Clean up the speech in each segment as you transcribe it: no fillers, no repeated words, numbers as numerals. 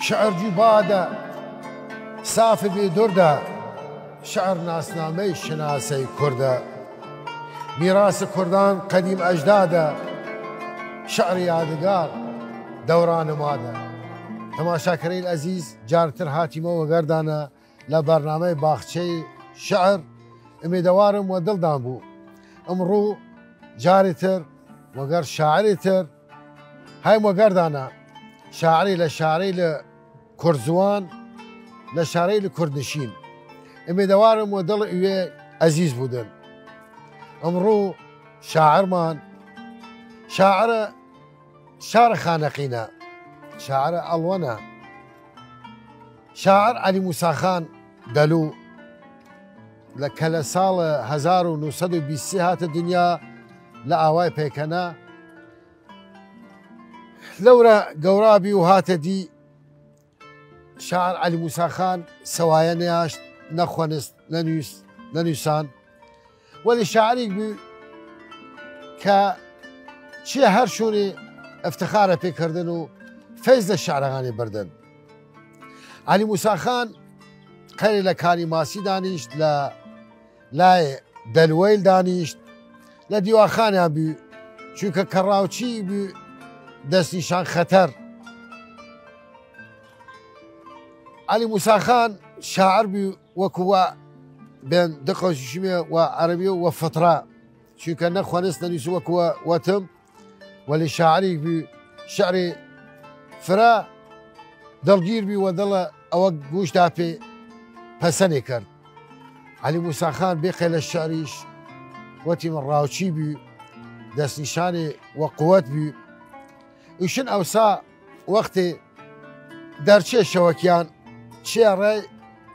شعر جبادة صافي بدردة شعر ناسنامي شناسي كردة ميراث كردان قديم أجداده شعر يادگار دوران ماده تماشاکرین عزیز جارتر هاتیمە وەگەردانە لە بەرنامەی باخچەی شعر ئومیدوارم و دڵدان بوو ئەمڕۆ جاری تر وەگەر شاعری تر هایم وەگەردانە شاعری لە شاعری لە کوردزوان لە شاعری لە کوردنشین ئومیدوارم و دڵ ئێوێ عزیز بودن ئەمڕۆ شاعرمان شاعرە شعر خانقينا شاعر ألونا شاعر علي موسى خان دلو لكلا سال 1920 هات الدنيا لأواي بيكنا لورا قورابي وهات دي شاعر علي موسى خان سوايا نياش نخونست ننوسان ولي شاعري بي چی هر شونی افتخار پی کردن و فیض شعرغانی بردن علی موسی خان قری لکانی ماسی دانیشت لای دلویل دانیشت لدیواخانی هم بی چونکه کراوچی بی دست نشان خطر علی موسی خان شاعر بی وکوا بین دقیقی و عربی و فطره چونکه نخوانست ننویسو وکوا وتم ولي شاعري بشعري فرا دلگیر بي ودل او گوش دافي پسني کرد علي موسى خان بيقي للشعريش وتي من راوچي بي دست نشاني وقوت بي وشن اوسا وقت درچه شوكيان چه راي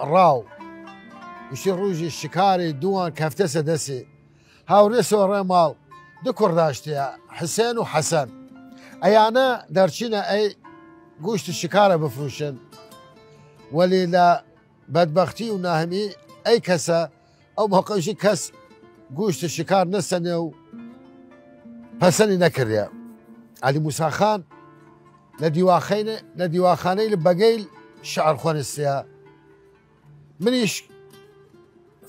راو وشن روجي الشكاري دوان كفتسه دسي هاوريسو راي مال دو كرداشتيا حسين وحسن ايانا درشينا اي قوشت الشكارة بفروشن ولي لا بدبختي وناهمي اي كسا او موقعشي كس قوشت الشكار نسنو بسني نكريا علي موسى خان لديواخاني لبقيل شعر خوانستيا منيش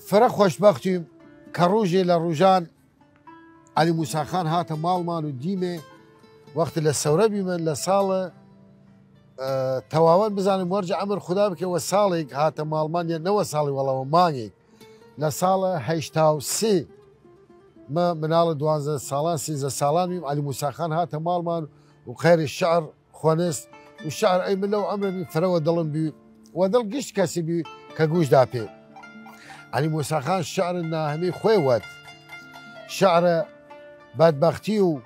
فرق خوشبختي كروجي لروجان علي موسى خان هات مالمان وديمه وقت للثوره بمن لصاله تواون بزانم ورجع عمر خدا بك وصالك هات مالمان نو صالي والله ماني لصاله هيشتاو سي ما منال دوانزه سالان سيزه سالان علي موسى خان هات مالمان وخير الشعر خونست والشعر اي من لو عمره بي فرو ضلن بي ودل قشت كاسي بي كقوش دابي علي موسى خان الشعر الناهمي خويوت شعر بدبختي و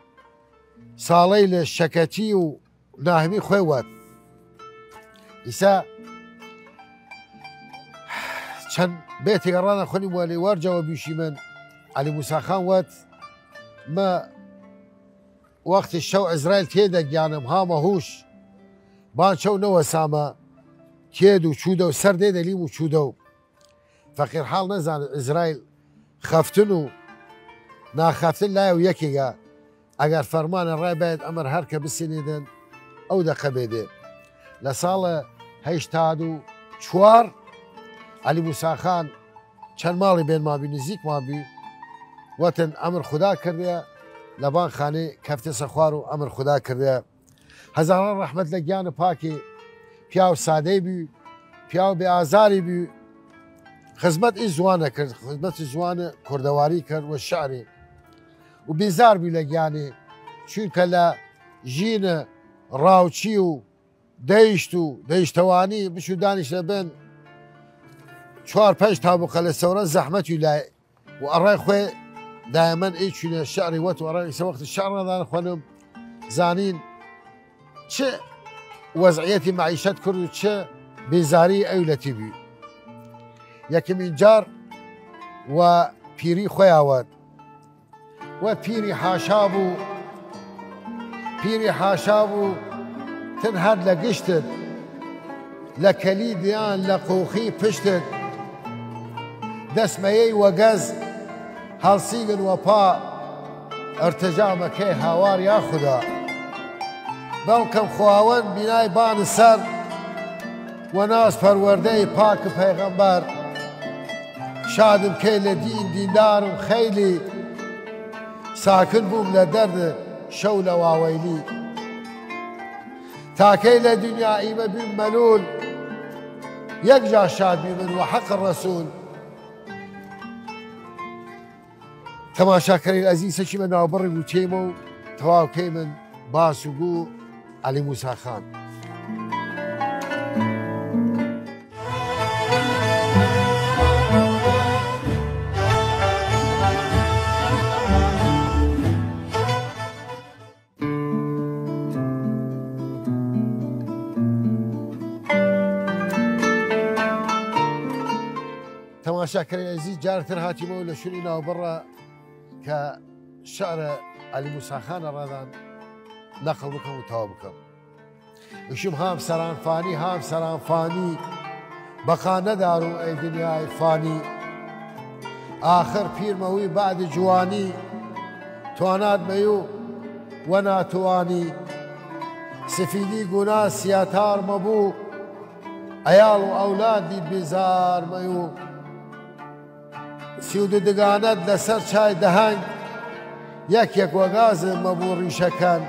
صاليل الشكتي وناهمي خوات إسا كان بيتي قرانا خوني والي ورجا وبيشي من علي موسى خان وات ما وقت الشو إسرائيل تيدك يعني مها ماهوش بان شو نوا ساما كيدو شودو سر ديدا ليمو شودو فقير حال نزان إسرائيل خفتنو ناخافتن لا ويكيغا اگر فرمان الراي باید امر هركه بسنيدن او دقه بيدي لصاله هيشتادو چوار علي موسى خان چن مالي بين ما بي نزيك ما بي وطن امر خدا كرديا لبان خاني كفت سخوارو امر خدا كرديا هزاران رحمت لگيان پاكي پیاو سادي بي پیاو بي آزاري بي خدمت ای زوانه کرد خدمت زوانه کردواری کرد و شعری و بیزار بیلگ یعنی چونکه لا جین راوچی و دەیشتوانی بشو دانیش لەبن 4-5 تابوقە لە سەورە زەحمەتی لای و ئەڕای خۆی دایمەن ئەی چوونە شعری وەت و ئەڕای ئیسە وەختی شعر نەدان خوێنم زانین چه وەزعیەتی معیشەت کرد و چه بێزاری ئەولەتی بوو یەکەمین جار و پیری خۆی ئاوات و پیری حاشا بوو تن هەر لە گشتت لە کەلیدیان لە قوخی پشتت دەسمەیەی وەگەز هەڵسیگن وەپا ئەرتەجامەکەی هاوار یا خودا بەڵکەم خواوەند بینای بانە سەر وناس پەروەردەی پاک پەیغەمبەر شادم کەی لە دین دیندارم خەیلی ساکن بووم لە دەرد شەو لە واوەیلی تاکەی لە دنیا ئیمە بیم مەلول یەک جا شاد بیمن و حەق ڕەسوول تەماشاکەرەی ئەزیز سەچی بە ناوبڕی وتێمە و تەواوکەی من باس و بوو عەلی موسا خان تەماشاکەرەی ئەزیز جارتر هاتیمەوە لە شوێنی ناوبڕە کە شعرە عەلی موسا خانە ڕادان نەقڵ بکەم و تەواو بکەم وشم هام سەرانفانی هام سەرانفانی بەقا نەدار و ئەی دنیای فانی ئاخر پیرمەوەی بەعدی جوانی توانات مەی و وە ناتوانی سفیدی گونا سیاتار مەبوو ئەیاڵ و ئەولادی بێزار مەی و سیود دگانت لەسەر چای دەهەنگ یەک وەگازم مەبوو ڕیشەکەن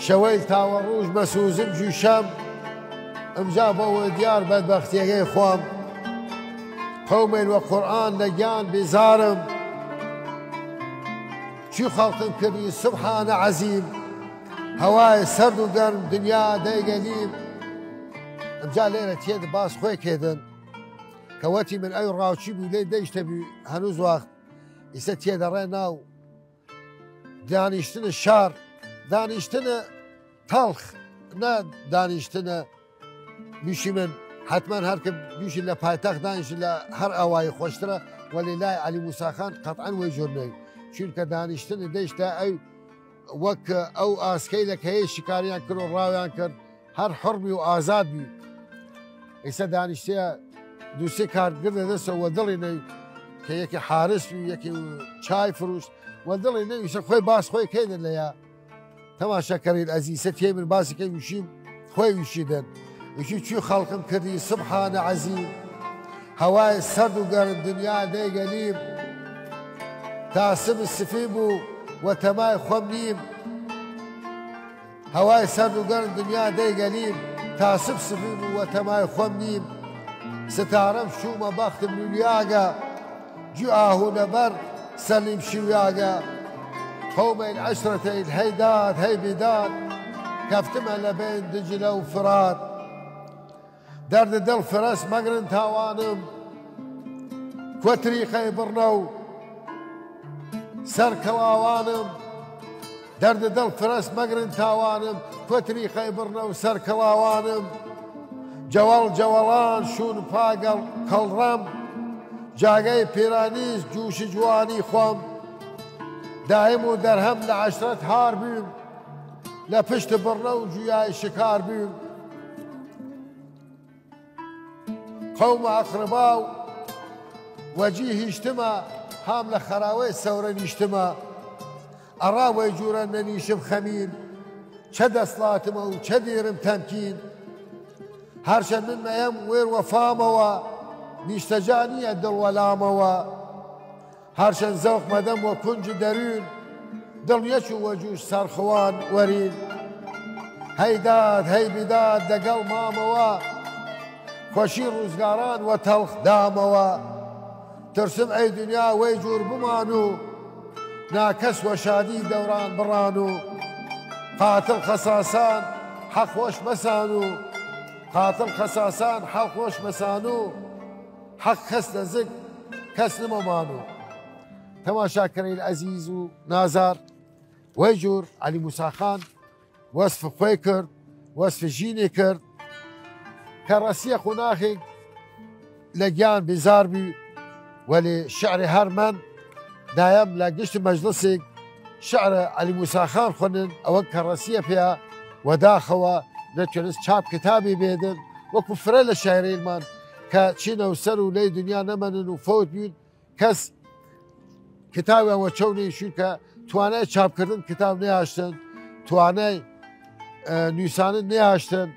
شەوەی تاوە ڕوژ بە سوزم جوشەم ئەمجا بەوە دیار بەدبەختیەکەی خۆم قەومێن وە قورئان لە گیان بێزارم چی خەڵقم کردی سوبحانە عەزیم هەوای سەرد و گەرم دنیا دەیگەلیم ئەمجا لێرە تێدە باس خۆی کێدن کەوەتی من ئەو ڕاوچی بوو لێ دەیشتەبی هەنووز وەخت ئیسە تێدەڕێ ناو دانیشتنە شار دانیشتنە تەڵخ نە دانیشتنە بیشی من حتمما هەرکە بیشی لە پایتەخت دانیشت لە هەر ئاوایی خۆشترە وەلی لای عەلی موسا خان قەتعەن وەی جۆر نەوی چونکە دانیشتنە دەیشتا ئەو وەک ئەو ئاسکەی لە کەیە شیکاریان کرد و ڕاویان کرد هەر حڕبی و ئازاد بی ئێستا دانیشتەیە دووسێ کارگردە دەستەوە وە دڵی نەوی کە یەکی حارس بی یەکی چای فروشت وە دڵی نەویسە خۆی باس خۆی کەیدن لەیە تەماشاکەرەی ئەزیزە تێ من باسی کەی وشیم خۆی ویشیدن وشی چی خەڵقم کردی سوبحانە عەزیم هەوای سەرد و گەرم دنیا دەیگەلیم تا سم سفی بوو وە تەمای خۆم نیم هەوای سەرد و گەرم دنیا دەیگەلیم تا سم سفی بوو وە تەمای خۆم نیم ستارم شومە بەختم لولیاگە جو ئاهوو لەبەر سەلیم شیویاگە قومي العشرة الهيدات هي بيدات كفتمها لبين دجلة وفرات درد دل فرس مقرن تاوانم كوتريقي برنو سر كواوانم درد دل فرس مقرن تاوانم كوتريقي برنو سر كواوانم جوال جوالان شون باقل كالرم جاقي بيرانيز جوش جواني خوام دائم و دەرهەم لە عەشرەت هار بووم لە پشت بڕنە و جویای شکار بووم قەومە ئەقربا و وەجی هیشتمە هام لە خەراوەی سەورە نیشتمە ئەڕاوەی جوورە نەنیشم خەمین چە دەسڵاتمە و چە دیرم تەمکین هەرچەند من مەیەم وێر وەفامەوە نیشتەجانیە دڵوەلامەوە هەرچەند زەوق مەدەم وە کونج دەروون دڵنیەچ و وەجوش سەرخەوان وەرین هەیداد هەی بیداد دەگەڵ مامەوە خۆشی ڕوزگاران وە تەڵخ دامەوە ترسم ئەی دنیا وەی جوور بمان و ناکەس وە شادی دەوران بڕان و قاتڵ خەساسان حەق خۆش مەسان و قاتڵ خەساسان حەق خۆش مەسان و حەق کەس نەزک کەس نمەمان و تەماشاکەرەی ئەزیز و نازار وەی جۆر عەلی موسا خان وەسفی خۆی کرد وەسفی ژینێ کرد کە ڕەسیە قوناخێک لە گیان بێزار بوو وەلێ شعری هەر من دایم لە گشتی مەجلسێک شعرە عەلی موسا خان خوێنن ئەوە کە ڕەسیە پێیا وەداخەوە نەتوانست چاپ کتابی بێدن وەکو فرە لە شاعیرێمان کە چینە و سەر و لەی دنیا نەمەنن و فەوت بوون کەس کتابیان وەچەونی چونکە توانای چاپکردن کتاب نەهێشتن توانای نووسانن نەهێشتن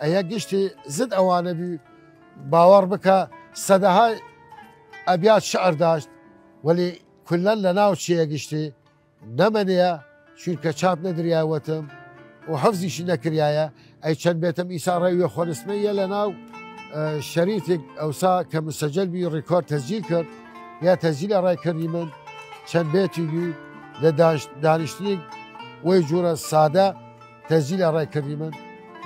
ئەیە گشتی زد ئەوانە بی باوەڕ بکە سەدەها ئەبیات شعر داشت وەلی کولەن لە ناو چیە گشتی نەمەنەیە چونکە چاپ نەدریاوەتم و حەفزیشی نەکریایە ئەی چەند بێتم ئیسا ڕێویە خۆنسمەیە لە ناو شەریتێک ئەوسا کە مسەجەلبی ڕیکۆرد تەزیل کرد یا تەزیلە ڕایکردی من چەند بێتیگی لە دانیشتنی وەی جوورە سادە تەزیلە ڕایکردی من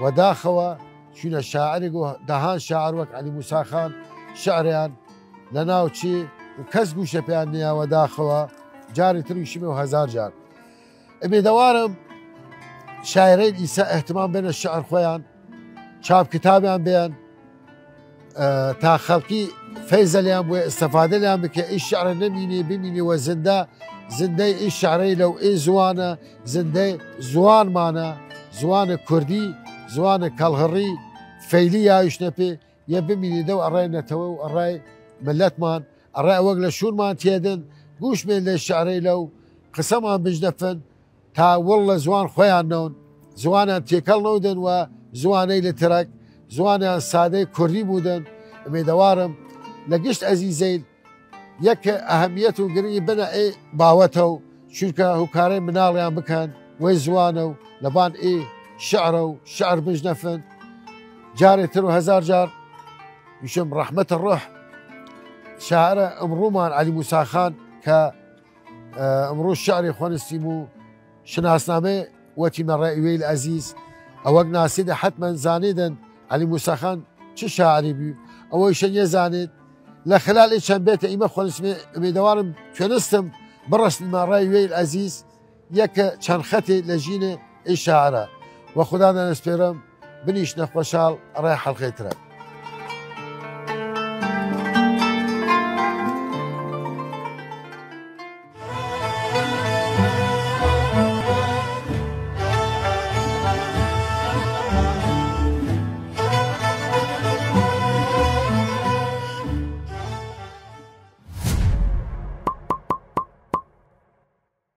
وەداخەوە چونە شاعرێک و دەهان شاعر وەک عەلی موسا خان شعریان لە ناو چی و کەس گوشە پێیان نییەوە داخەوە جاری تریشیمە و هەزار جار ئەمێدەوارم شاعرەی ئیسا ئەحتمام بێنە شعر خۆیان چاپ کتابیان بێن تا خەڵکی فەیزە لیان بۆ ئستەفادە لیان بکە ئیش شعرە نەبینی ببینیوە زندەی ئیش شعرەی لەو ئێ زوانە زندەی زوانمانە زوانە کوردی زوانە کەڵهڕی فەیلی یاویشنە پێ یە ببینی دە و ئەڕای نەتەوە و ئەڕای ملەتمان ئەڕای وەک لە شوورمان تێدن گوشمێن لێ شعرەی لەو قسەمان بژنەفن تا وڵ لە زوان خۆیان نەون زوانیان تێکەڵ نەودن و زوانەی لە ترک زوانیان سادەی کوردی بوودن ئەمێدەوارم لە گشت ئەزیزەیل یەک ئەهەمیەت و گرنگی بنە ئێ باوەتە و چونکە هوکارەی مناڵیان بکەن وەی زوانە و لەبان ئێ شعرە و شعر بژنەفن جارێتر و هەزار جار وشم ڕەحمەتە ڕۆح شاعرە ئەمڕۆمان عەلی موسا خان کە ئەمڕۆ شعری خۆنستیم و شناسنامێ وەتیمە ڕائیوێیل ئەزیز ئەوەک ناسیدە حتمەن زانێدن عەلی موسا خان چ شاعری بوو ئەوەی شەنیە زانێت لە خلالی چەند بێتە ئیمە خۆنسمێ ئەمێدەوارم کوێنستم بڕستمە ڕائیوێیل ئەزیز یەکە چەند خەتێ لە ژینێ ئەی شاعرە وە خوددا دەنەسپێرم بنیشنە خۆشحاڵ ڕای حەڵقەی ترە